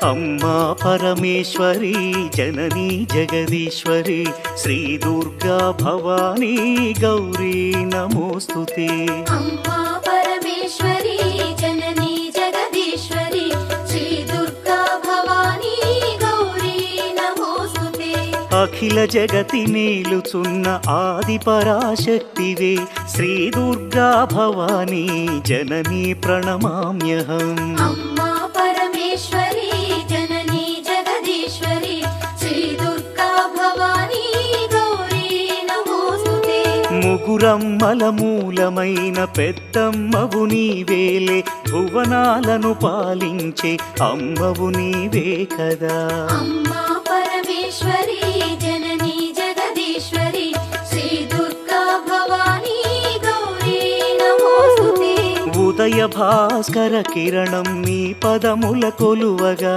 అమ్మా పరమేశ్వరి జననీ జగదీశ్వరి శ్రీ దుర్గా భవానీ గౌరీ నమోస్తుతే. అమ్మా పరమేశ్వరి జననీ జగదీశ్వరి శ్రీ దుర్గా భవానీ గౌరీ నమోస్తుతే. అఖిల జగతి నేలుచున్న ఆది పరాశక్తివే శ్రీ దుర్గా భవానీ జననీ ప్రణమామ్యహం. అమ్మా పరమేశ్వరి జననీ జగదీశ్వరి శ్రీ దుర్గా భవానీ గౌరీ నమోస్తుతే. ముగురమ్మల మూలమైన పెద్దమ్మవు నీవేలే భువనాలను పాలించే అమ్మవు నీవే కదా. అమ్మా పరమేశ్వరి జననీ జగదీశ్వరి శ్రీ దుర్గా భవానీ గౌరీ నమోస్తుతే. ఉదయ భాస్కర కిరణం నీ పదముల కొలువగా